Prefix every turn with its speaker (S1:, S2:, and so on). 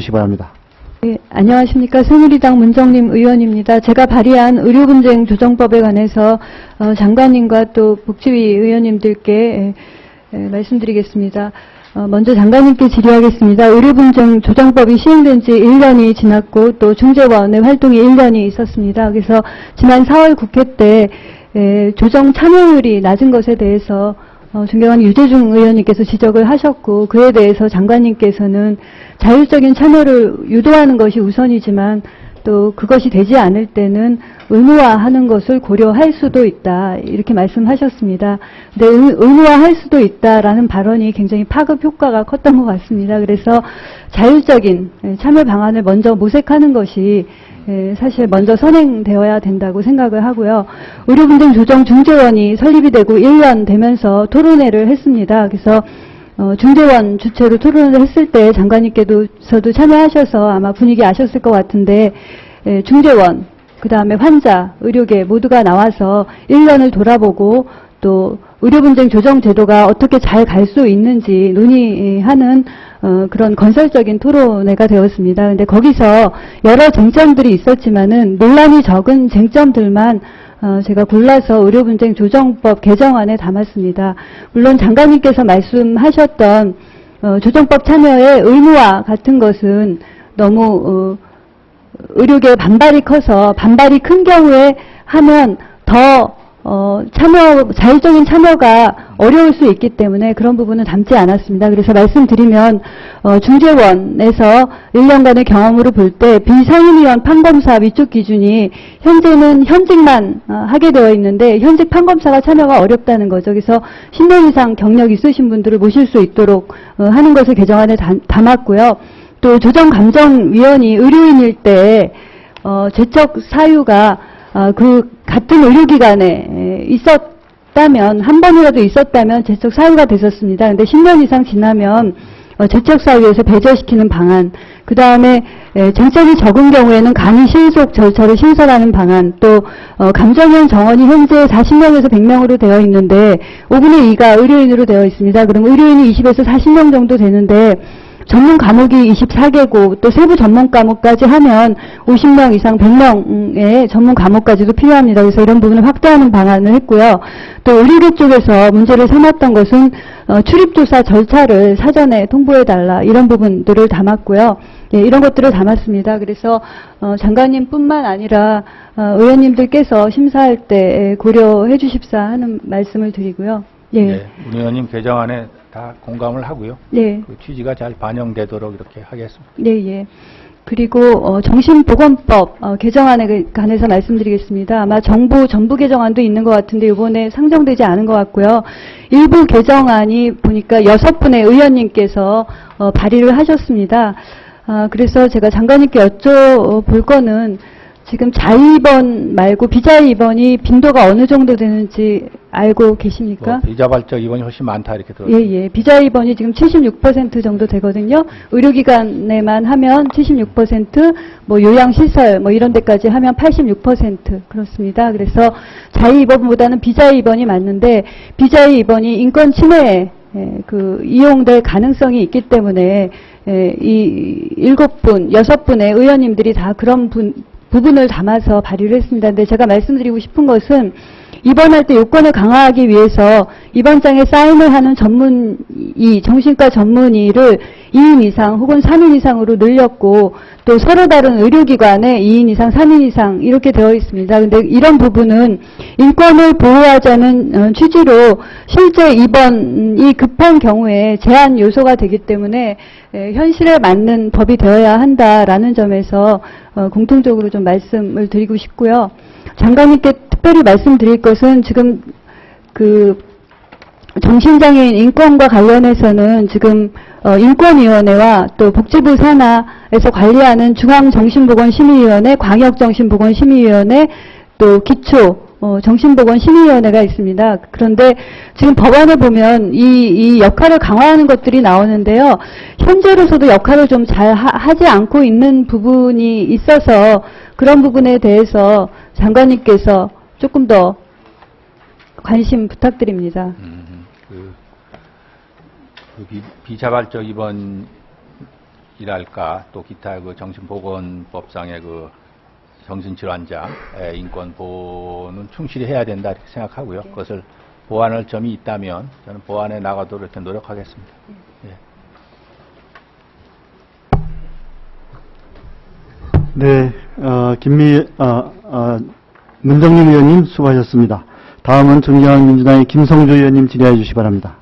S1: 주시기 바랍니다.
S2: 네, 안녕하십니까. 새누리당 문정림 의원입니다. 제가 발의한 의료분쟁 조정법에 관해서 장관님과 또 복지위 의원님들께 말씀드리겠습니다. 먼저 장관님께 질의하겠습니다. 의료분쟁 조정법이 시행된 지 1년이 지났고 또 중재원의 활동이 1년이 있었습니다. 그래서 지난 4월 국회 때 조정 참여율이 낮은 것에 대해서 존경하는 유재중 의원님께서 지적을 하셨고, 그에 대해서 장관님께서는 자율적인 참여를 유도하는 것이 우선이지만 또 그것이 되지 않을 때는 의무화하는 것을 고려할 수도 있다, 이렇게 말씀하셨습니다. 근데 의무화할 수도 있다라는 발언이 굉장히 파급 효과가 컸던 것 같습니다. 그래서 자율적인 참여 방안을 먼저 모색하는 것이 사실 먼저 선행되어야 된다고 생각을 하고요. 의료분쟁 조정 중재원이 설립이 되고 1년 되면서 토론회를 했습니다. 그래서 중재원 주최로 토론을 했을 때 장관님께서도 참여하셔서 아마 분위기 아셨을 것 같은데, 중재원, 그 다음에 환자, 의료계 모두가 나와서 1년을 돌아보고 또 의료분쟁 조정 제도가 어떻게 잘 갈 수 있는지 논의하는 그런 건설적인 토론회가 되었습니다. 근데 거기서 여러 쟁점들이 있었지만은 논란이 적은 쟁점들만 제가 골라서 의료분쟁 조정법 개정안에 담았습니다. 물론 장관님께서 말씀하셨던 조정법 참여의 의무화 같은 것은 너무 의료계의 반발이 커서, 반발이 큰 경우에 하면 더 자율적인 참여가 어려울 수 있기 때문에 그런 부분은 담지 않았습니다. 그래서 말씀드리면, 중재원에서 1년간의 경험으로 볼 때 비상임위원 판검사 위촉 기준이 현재는 현직만 하게 되어 있는데 현직 판검사가 참여가 어렵다는 거죠. 그래서 10년 이상 경력 있으신 분들을 모실 수 있도록 하는 것을 개정안에 담았고요. 또 조정감정위원이 의료인일 때 재척 사유가 그 같은 의료기관에 있었다면, 한 번이라도 있었다면 재척 사유가 됐었습니다. 근데 10년 이상 지나면 재척 사유에서 배제시키는 방안, 그 다음에 정책이 적은 경우에는 간이 신속 절차를 신설하는 방안, 또 감정위원 정원이 현재 40명에서 100명으로 되어 있는데 5분의 2가 의료인으로 되어 있습니다. 그럼 의료인이 20에서 40명 정도 되는데 전문 과목이 24개고 또 세부 전문 과목까지 하면 50명 이상 100명의 전문 과목까지도 필요합니다. 그래서 이런 부분을 확대하는 방안을 했고요. 또 의료계 쪽에서 문제를 삼았던 것은 출입조사 절차를 사전에 통보해달라, 이런 부분들을 담았고요. 예, 이런 것들을 담았습니다. 그래서 장관님뿐만 아니라 의원님들께서 심사할 때 고려해 주십사 하는 말씀을 드리고요. 예.
S3: 네, 문 의원님 개정안에 다 공감을 하고요.
S2: 네.
S3: 그 취지가 잘 반영되도록 이렇게 하겠습니다.
S2: 네, 예. 그리고 정신보건법 개정안에 관해서 말씀드리겠습니다. 아마 정부 전부 개정안도 있는 것 같은데 이번에 상정되지 않은 것 같고요. 일부 개정안이 보니까 6분의 의원님께서 발의를 하셨습니다. 그래서 제가 장관님께 여쭤볼 거는, 지금 자의 입원 말고 비자의 입원이 빈도가 어느 정도 되는지 알고 계십니까?
S3: 비자발적 입원이 훨씬 많다 이렇게 들었습니다.
S2: 예, 예. 비자의 입원이 지금 76% 정도 되거든요. 의료기관에만 하면 76%, 뭐 요양시설 뭐 이런 데까지 하면 86% 그렇습니다. 그래서 자의 입원보다는 비자의 입원이 맞는데, 비자의 입원이 인권 침해에 이용될 가능성이 있기 때문에 이 7분, 6분의 의원님들이 다 그런 부분을 담아서 발의를 했습니다. 근데 제가 말씀드리고 싶은 것은, 입원할 때 요건을 강화하기 위해서 입원장에 사인을 하는 정신과 전문의를 2인 이상 혹은 3인 이상으로 늘렸고, 또 서로 다른 의료기관에 2인 이상, 3인 이상 이렇게 되어 있습니다. 근데 이런 부분은 인권을 보호하자는 취지로 실제 입원이 급한 경우에 제한 요소가 되기 때문에 현실에 맞는 법이 되어야 한다라는 점에서 공통적으로 좀 말씀을 드리고 싶고요. 장관님께 특별히 말씀드릴 것은, 지금 정신장애인 인권과 관련해서는 지금 인권위원회와 또 복지부 산하에서 관리하는 중앙정신보건심의위원회, 광역정신보건심의위원회, 또 기초 정신보건심의위원회가 있습니다. 그런데 지금 법안에 보면 이 역할을 강화하는 것들이 나오는데요. 현재로서도 역할을 좀 잘 하지 않고 있는 부분이 있어서 그런 부분에 대해서 장관님께서 조금 더 관심 부탁드립니다.
S3: 비자발적 입원 이랄까 또 기타 그 정신보건법상의 그 정신질환자의 인권 보호는 충실히 해야 된다 이렇게 생각하고요. 그것을 보완할 점이 있다면 저는 보완해 나가도록 이렇게 노력하겠습니다. 예.
S1: 네, 문정림 의원님 수고하셨습니다. 다음은 정의당민주당의 김성조 의원님 질의해 주시기 바랍니다.